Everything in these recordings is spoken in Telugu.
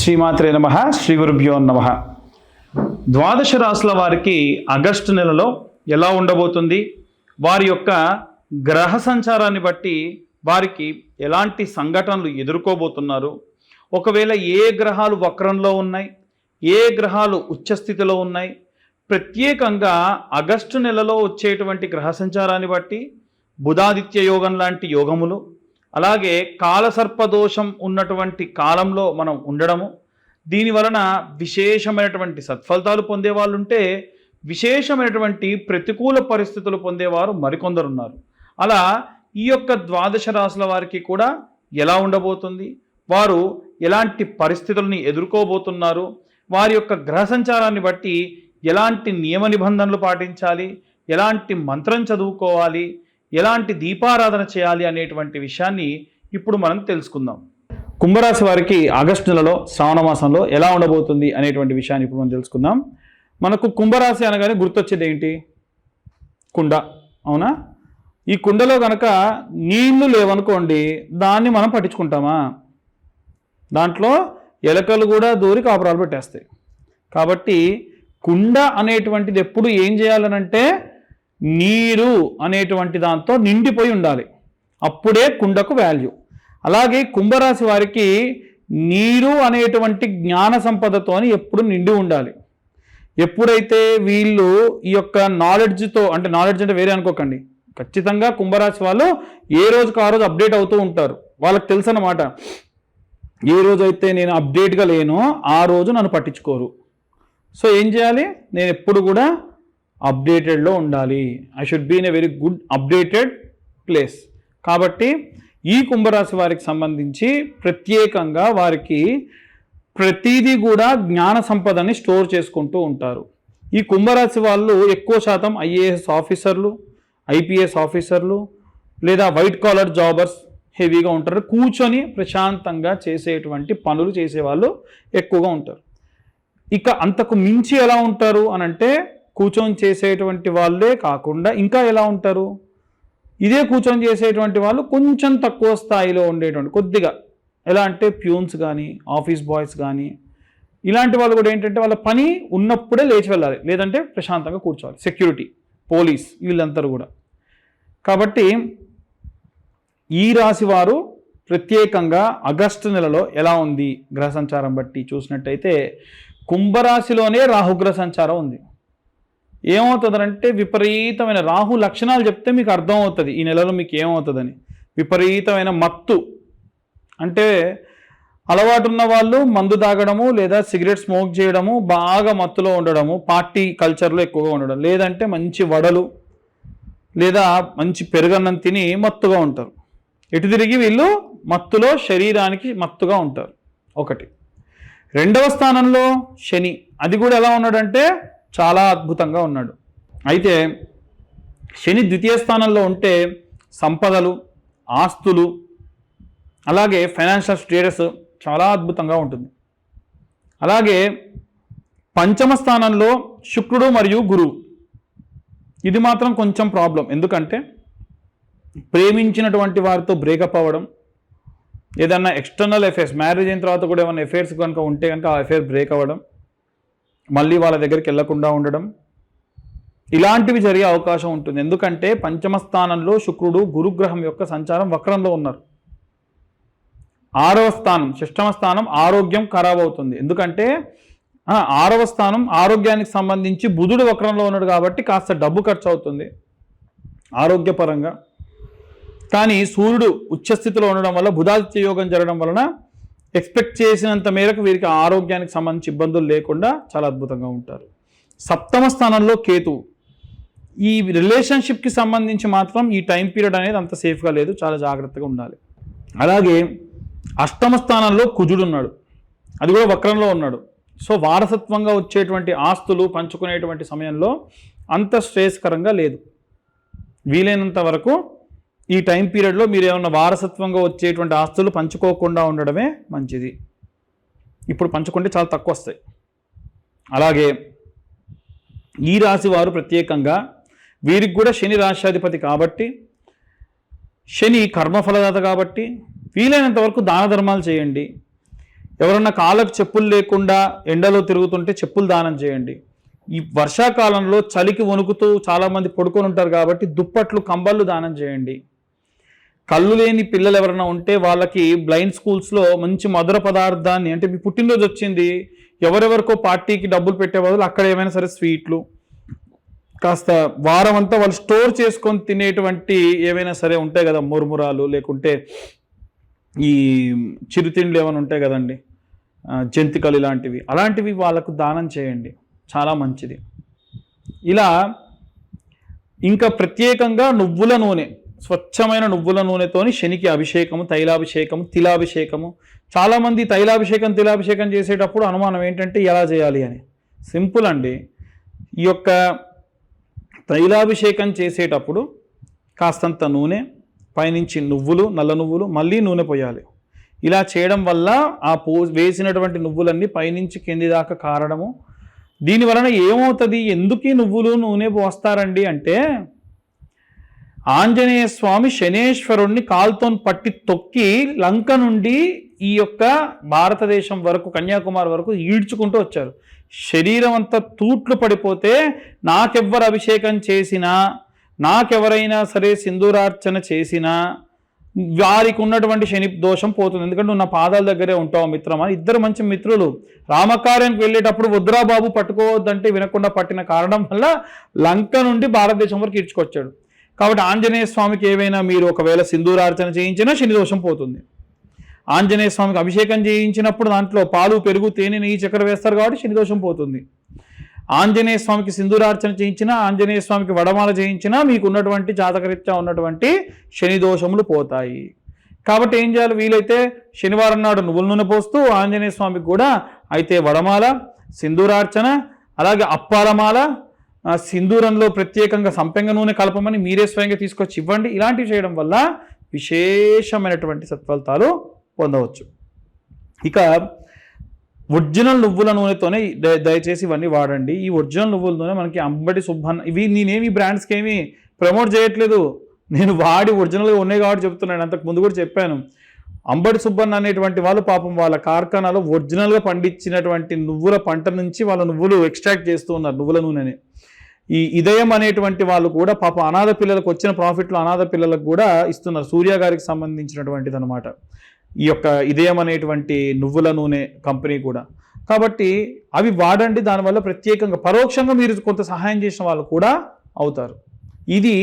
శ్రీమాత్రే నమః. శ్రీ గురుభ్యో నమః. ద్వాదశ రాశుల వారికి ఆగస్టు నెలలో ఎలా ఉండబోతుంది, వారి యొక్క గ్రహ సంచారాన్ని బట్టి వారికి ఎలాంటి సంఘటనలు ఎదుర్కోబోతున్నారు, ఒకవేళ ఏ గ్రహాలు వక్రంలో ఉన్నాయి, ఏ గ్రహాలు ఉచ్చస్థితిలో ఉన్నాయి, ప్రత్యేకంగా ఆగస్టు నెలలో వచ్చేటువంటి గ్రహ సంచారాన్ని బట్టి బుధాదిత్య యోగం లాంటి యోగములు, అలాగే కాలసర్పదోషం ఉన్నటువంటి కాలంలో మనం ఉండడము, దీని వలన విశేషమైనటువంటి సత్ఫలితాలు పొందేవాళ్ళు ఉంటే విశేషమైనటువంటి ప్రతికూల పరిస్థితులు పొందేవారు మరికొందరు ఉన్నారు. అలా ఈ యొక్క ద్వాదశ రాశుల వారికి కూడా ఎలా ఉండబోతుంది, వారు ఎలాంటి పరిస్థితులని ఎదుర్కోబోతున్నారు, వారి యొక్క గ్రహ సంచారాన్ని బట్టి ఎలాంటి నియమ నిబంధనలు పాటించాలి, ఎలాంటి మంత్రం చదువుకోవాలి, ఎలాంటి దీపారాధన చేయాలి అనేటువంటి విషయాన్ని ఇప్పుడు మనం తెలుసుకుందాం. కుంభరాశి వారికి ఆగస్టు నెలలో శ్రావణ మాసంలో ఎలా ఉండబోతుంది అనేటువంటి విషయాన్ని ఇప్పుడు మనం తెలుసుకుందాం. మనకు కుంభరాశి అనగానే గుర్తొచ్చేది ఏంటి? కుండ, అవునా? ఈ కుండలో కనుక నీళ్లు లేవనుకోండి, దాన్ని మనం పట్టించుకుంటామా? దాంట్లో ఎలకలు కూడా దూరి కాపురాలు పెట్టేస్తాయి. కాబట్టి కుండ అనేటువంటిది ఎప్పుడు ఏం చేయాలనంటే నీరు అనేటువంటి దాంతో నిండిపోయి ఉండాలి, అప్పుడే కుండకు వాల్యూ. అలాగే కుంభరాశి వారికి నీరు అనేటువంటి జ్ఞాన సంపదతోని ఎప్పుడు నిండి ఉండాలి. ఎప్పుడైతే వీళ్ళు ఈ యొక్క నాలెడ్జ్తో, అంటే నాలెడ్జ్ అంటే వేరే అనుకోకండి, ఖచ్చితంగా కుంభరాశి వాళ్ళు ఏ రోజుకు ఆ రోజు అప్డేట్ అవుతూ ఉంటారు. వాళ్ళకి తెలుసు అన్నమాట, ఏ రోజైతే నేను అప్డేట్గా లేనో ఆ రోజు నన్ను పట్టించుకోరు. సో ఏం చేయాలి? నేను ఎప్పుడు కూడా అప్డేటెడ్లో ఉండాలి. I should be in a very good updated place. కాబట్టి ఈ కుంభరాశి వారికి సంబంధించి ప్రత్యేకంగా వారికి ప్రతిదీ కూడా జ్ఞాన సంపదని స్టోర్ చేసుకుంటూ ఉంటారు. ఈ కుంభరాశి వాళ్ళు ఎక్కువ శాతం ఐఏఎస్ ఆఫీసర్లు, ఐపీఎస్ ఆఫీసర్లు లేదా వైట్ కాలర్ జాబర్స్ హెవీగా ఉంటారు. కూర్చొని ప్రశాంతంగా చేసేటువంటి పనులు చేసేవాళ్ళు ఎక్కువగా ఉంటారు. ఇక అంతకు మించి ఎలా ఉంటారు అనంటే, కూర్చొని చేసేటువంటి వాళ్ళే కాకుండా ఇంకా ఎలా ఉంటారు? ఇదే కూర్చొని చేసేటువంటి వాళ్ళు కొంచెం తక్కువ స్థాయిలో ఉండేటువంటి, కొద్దిగా ఎలా అంటే ప్యూన్స్ కానీ, ఆఫీస్ బాయ్స్ కానీ, ఇలాంటి వాళ్ళు కూడా ఏంటంటే వాళ్ళ పని ఉన్నప్పుడే లేచి వెళ్ళాలి, లేదంటే ప్రశాంతంగా కూర్చోవాలి. సెక్యూరిటీ, పోలీస్, వీళ్ళందరూ కూడా. కాబట్టి ఈ రాశి వారు ప్రత్యేకంగా ఆగస్టు నెలలో ఎలా ఉంది గ్రహ సంచారం బట్టి చూసినట్టయితే, కుంభరాశిలోనే రాహుగ్రహ సంచారం ఉంది. ఏమవుతుందంటే విపరీతమైన రాహు లక్షణాలు చెప్తే మీకు అర్థమవుతుంది ఈ నెలలో మీకు ఏమవుతుందని. విపరీతమైన మత్తు, అంటే అలవాటు ఉన్న వాళ్ళు మందు తాగడము లేదా సిగరెట్ స్మోక్ చేయడము, బాగా మత్తులో ఉండడము, పార్టీ కల్చర్లో ఎక్కువగా ఉండడం, లేదంటే మంచి వడలు లేదా మంచి పెరుగన్నం తిని మత్తుగా ఉంటారు. ఎటు తిరిగి వీళ్ళు మత్తులో, శరీరానికి మత్తుగా ఉంటారు. ఒకటి. రెండవ స్థానంలో శని, అది కూడా ఎలా ఉన్నాడంటే చాలా అద్భుతంగా ఉన్నాడు. అయితే శని ద్వితీయ స్థానంలో ఉంటే సంపదలు, ఆస్తులు, అలాగే ఫైనాన్షియల్ స్టేటస్ చాలా అద్భుతంగా ఉంటుంది. అలాగే పంచమ స్థానంలో శుక్రుడు మరియు గురువు, ఇది మాత్రం కొంచెం ప్రాబ్లం. ఎందుకంటే ప్రేమించినటువంటి వారితో బ్రేకప్ అవ్వడం, ఏదన్నా ఎక్స్టర్నల్ అఫైర్స్, మ్యారేజ్ అయిన తర్వాత కూడా ఏమైనా అఫైర్స్ కనుక ఉంటే కనుక ఆ అఫైర్ బ్రేక్ అవ్వడం, మళ్ళీ వాళ్ళ దగ్గరికి వెళ్లకుండా ఉండడం, ఇలాంటివి జరిగే అవకాశం ఉంటుంది. ఎందుకంటే పంచమ స్థానంలో శుక్రుడు గురుగ్రహం యొక్క సంచారం వక్రంలో ఉన్నారు. ఆరవ స్థానం, షష్టమ స్థానం ఆరోగ్యం ఖరాబ్ అవుతుంది. ఎందుకంటే ఆరవ స్థానం ఆరోగ్యానికి సంబంధించి బుధుడు వక్రంలో ఉన్నాడు కాబట్టి కాస్త డబ్బు ఖర్చు అవుతుంది ఆరోగ్యపరంగా. కానీ సూర్యుడు ఉచ్చస్థితిలో ఉండడం వల్ల, బుధాదిత్య యోగం జరగడం వలన ఎక్స్పెక్ట్ చేసినంత మేరకు వీరికి ఆరోగ్యానికి సంబంధించి ఇబ్బందులు లేకుండా చాలా అద్భుతంగా ఉంటారు. సప్తమ స్థానంలో కేతువు, ఈ రిలేషన్షిప్కి సంబంధించి మాత్రం ఈ టైం పీరియడ్ అనేది అంత సేఫ్గా లేదు, చాలా జాగ్రత్తగా ఉండాలి. అలాగే అష్టమ స్థానంలో కుజుడు ఉన్నాడు, అది కూడా వక్రంలో ఉన్నాడు. సో వారసత్వంగా వచ్చేటువంటి ఆస్తులు పంచుకునేటువంటి సమయంలో అంత శ్రేయస్కరంగా లేదు. వీలైనంత వరకు ఈ టైం పీరియడ్లో మీరు ఏమన్నా వారసత్వంగా వచ్చేటువంటి ఆస్తులు పంచుకోకుండా ఉండడమే మంచిది. ఇప్పుడు పంచుకుంటే చాలా తక్కువ వస్తాయి. అలాగే ఈ రాశి వారు ప్రత్యేకంగా, వీరికి కూడా శని రాశ్యాధిపతి కాబట్టి, శని కర్మఫలదాత కాబట్టి వీలైనంత వరకు దాన ధర్మాలు చేయండి. ఎవరన్నా కాళ్ళకు చెప్పులు లేకుండా ఎండలో తిరుగుతుంటే చెప్పులు దానం చేయండి. ఈ వర్షాకాలంలో చలికి వణుకుతూ చాలామంది పడుకొని ఉంటారు కాబట్టి దుప్పట్లు కంబళ్ళు దానం చేయండి. కళ్ళు లేని పిల్లలు ఎవరైనా ఉంటే వాళ్ళకి బ్లైండ్ స్కూల్స్లో మంచి మధుర పదార్థాన్ని, అంటే మీ పుట్టినరోజు వచ్చింది, ఎవరెవరికో పార్టీకి డబ్బులు పెట్టే బదులు అక్కడ ఏమైనా సరే స్వీట్లు, కాస్త వారం అంతా వాళ్ళు స్టోర్ చేసుకొని తినేటువంటి ఏమైనా సరే ఉంటాయి కదా, మురుమురాలు లేకుంటే ఈ చిరుతిండ్లు ఏమైనా ఉంటాయి కదండి, జంతికలు ఇలాంటివి, అలాంటివి వాళ్ళకు దానం చేయండి, చాలా మంచిది. ఇలా ఇంకా ప్రత్యేకంగా నువ్వుల నూనె, స్వచ్ఛమైన నువ్వుల నూనెతోని శనికి అభిషేకము, తైలాభిషేకము, తిలాభిషేకము. చాలామంది తైలాభిషేకం తిలాభిషేకం చేసేటప్పుడు అనుమానం ఏంటంటే ఎలా చేయాలి అని. సింపుల్ అండి. ఈ యొక్క తైలాభిషేకం చేసేటప్పుడు కాస్తంత నూనె, పైనుంచి నువ్వులు, నల్ల నువ్వులు, మళ్ళీ నూనె పోయాలి. ఇలా చేయడం వల్ల ఆ వేసినటువంటి నువ్వులన్నీ పైనుంచి కింది దాకా కారడము. దీనివలన ఏమవుతుంది, ఎందుకు నువ్వులు నూనె పోస్తారండి అంటే, ఆంజనేయ స్వామి శనేశ్వరుణ్ణి కాలుతో పట్టి తొక్కి లంక నుండి ఈ యొక్క భారతదేశం వరకు, కన్యాకుమారి వరకు ఈడ్చుకుంటూ వచ్చారు. శరీరం అంతా తూట్లు పడిపోతే నాకెవ్వరు అభిషేకం చేసినా, నాకెవరైనా సరే సింధూరార్చన చేసినా వారికి ఉన్నటువంటి శని దోషం పోతుంది. ఎందుకంటే నువ్వు నా పాదాల దగ్గరే ఉంటావు మిత్రమా. ఇద్దరు మంచి మిత్రులు రామకార్యానికి వెళ్ళేటప్పుడు వద్దురా బాబు పట్టుకోవద్దంటే వినకుండా పట్టిన కారణం వల్ల లంక నుండి భారతదేశం వరకు ఈడ్చుకొచ్చాడు. కాబట్టి ఆంజనేయ స్వామికి ఏవైనా మీరు ఒకవేళ సింధూరార్చన చేయించినా శని దోషం పోతుంది. ఆంజనేయ స్వామికి అభిషేకం చేయించినప్పుడు దాంట్లో పాలు, పెరుగు, తేనె, నెయ్యి, చక్కెర వేస్తారు కాబట్టి శని దోషం పోతుంది. ఆంజనేయ స్వామికి సింధూరార్చన చేయించినా, ఆంజనేయ స్వామికి వడమాల చేయించినా మీకు ఉన్నటువంటి జాతకరీత్యా ఉన్నటువంటి శని దోషములు పోతాయి. కాబట్టి ఏం చేయాలి, వీలైతే శనివారం నాడు నువ్వుల నూనె పోస్తూ ఆంజనేయ స్వామికి కూడా అయితే వడమాల, సింధూరార్చన, అలాగే అప్పాలమాల, సింధూరంలో ప్రత్యేకంగా సంపెంగ నూనె కలపమని మీరే స్వయంగా తీసుకొచ్చి ఇవ్వండి. ఇలాంటివి చేయడం వల్ల విశేషమైనటువంటి సత్ఫలితాలు పొందవచ్చు. ఇక ఒరిజినల్ నువ్వుల నూనెతోనే దయచేసి ఇవన్నీ వాడండి. ఈ ఒరిజినల్ నువ్వుల నూనె మనకి అంబటి సుబ్బన్న, ఇవి నేనేమి బ్రాండ్స్కి ఏమి ప్రమోట్ చేయట్లేదు, నేను వాడి ఒరిజినల్గా ఉన్నాయి కాబట్టి చెప్తున్నాను. అంతకు ముందు కూడా చెప్పాను. అంబటి సుబ్బన్న అనేటువంటి వాళ్ళు పాపం వాళ్ళ కార్ఖానాలో ఒరిజినల్గా పండించినటువంటి నువ్వుల పంట నుంచి వాళ్ళ నువ్వులు ఎక్స్ట్రాక్ట్ చేస్తూ ఉన్నారు, నువ్వుల నూనెని. ఈ ఇదయం అనేటువంటి వాళ్ళు కూడా పాపం అనాథ పిల్లలకు వచ్చిన ప్రాఫిట్లు అనాథ పిల్లలకు కూడా ఇస్తున్నారు. సూర్య గారికి సంబంధించినటువంటిది అనమాట ఈ యొక్క ఇదయం అనేటువంటి నువ్వుల నూనె కంపెనీ కూడా. కాబట్టి అవి వాడండి. దానివల్ల ప్రత్యేకంగా పరోక్షంగా మీరు కొంత సహాయం చేసిన వాళ్ళు కూడా అవుతారు. ఇది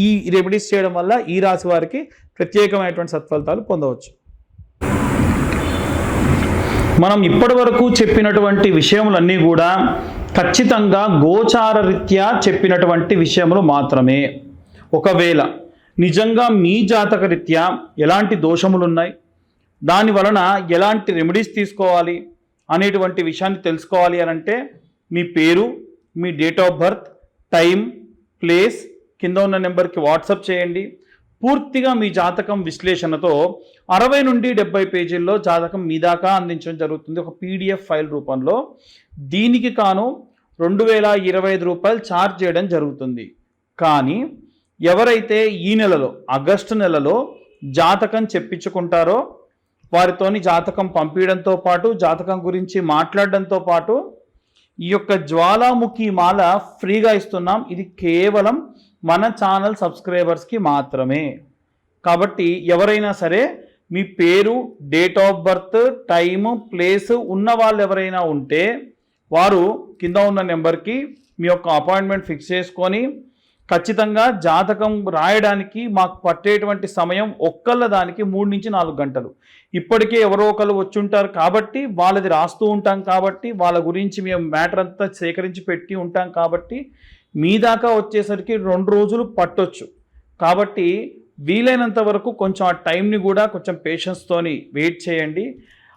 ఈ రెమెడీస్ చేయడం వల్ల ఈ రాశి వారికి ప్రత్యేకమైనటువంటి సత్ఫలితాలు పొందవచ్చు. మనం ఇప్పటి వరకు చెప్పినటువంటి విషయములన్నీ కూడా ఖచ్చితంగా గోచార రీత్యా చెప్పినటువంటి విషయములు మాత్రమే. ఒకవేళ నిజంగా మీ జాతక రీత్యా ఎలాంటి దోషములు ఉన్నాయి, దాని వలన ఎలాంటి రెమెడీస్ తీసుకోవాలి అనేటువంటి విషయాన్ని తెలుసుకోవాలి అని అంటే మీ పేరు, మీ date of birth, time, place కింద ఉన్న నెంబర్కి వాట్సాప్ చేయండి. పూర్తిగా మీ జాతకం విశ్లేషణతో 60 నుండి 70 పేజీల్లో జాతకం మీ దాకా అందించడం జరుగుతుంది ఒక PDF ఫైల్ రూపంలో. దీనికి కాను 2025 రూపాయలు ఛార్జ్ చేయడం జరుగుతుంది. కానీ ఎవరైతే ఈ నెలలో ఆగస్టు నెలలో జాతకం చెప్పించుకుంటారో వారితోని జాతకం పంపించడంతో పాటు జాతకం గురించి మాట్లాడడంతో పాటు ఈ యొక్క జ్వాలాముఖి మాల ఫ్రీగా ఇస్తున్నాం. ఇది కేవలం మన ఛానల్ సబ్స్క్రైబర్స్కి మాత్రమే. కాబట్టి ఎవరైనా సరే మీ పేరు, date of birth, time, place ఉన్న వాళ్ళు ఎవరైనా ఉంటే వారు కింద ఉన్న నెంబర్కి మీ యొక్క అపాయింట్మెంట్ ఫిక్స్ చేసుకొని ఖచ్చితంగా జాతకం రాయడానికి మాకు పట్టేటువంటి సమయం ఒక్కళ్ళ దానికి 3 నుంచి 4 గంటలు. ఇప్పటికే ఎవరో ఒకరు వచ్చి ఉంటారు కాబట్టి వాళ్ళది రాస్తూ ఉంటాం, కాబట్టి వాళ్ళ గురించి మేము మ్యాటర్ అంతా సేకరించి పెట్టి ఉంటాం, కాబట్టి మీ దాకా వచ్చేసరికి 2 రోజులు పట్టొచ్చు. కాబట్టి వీలైనంత వరకు కొంచెం ఆ టైంని కూడా కొంచెం పేషెన్స్తోని వెయిట్ చేయండి.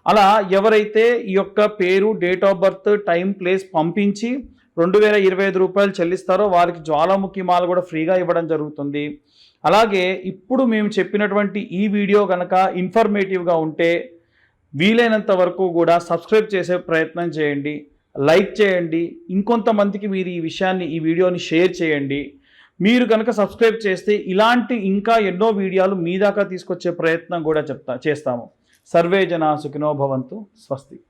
అలా ఎవరైతే ఈ యొక్క పేరు, date of birth, time, place పంపించి 2025 రూపాయలు చెల్లిస్తారో వారికి జ్వాలాముఖి మాల కూడా ఫ్రీగా ఇవ్వడం జరుగుతుంది. అలాగే ఇప్పుడు మేము చెప్పినటువంటి ఈ వీడియో కనుక ఇన్ఫర్మేటివ్గా ఉంటే వీలైనంత వరకు కూడా సబ్స్క్రైబ్ చేసే ప్రయత్నం చేయండి, లైక్ చేయండి, ఇంకొంతమందికి మీరు ఈ విషయాన్ని, ఈ వీడియోని షేర్ చేయండి. మీరు కనుక సబ్స్క్రైబ్ చేస్తే ఇలాంటి ఇంకా ఎన్నో వీడియోలు మీ దాకా తీసుకొచ్చే ప్రయత్నం కూడా చేస్తాము. సర్వే జనా సుఖినో భవంతు. స్వస్తి.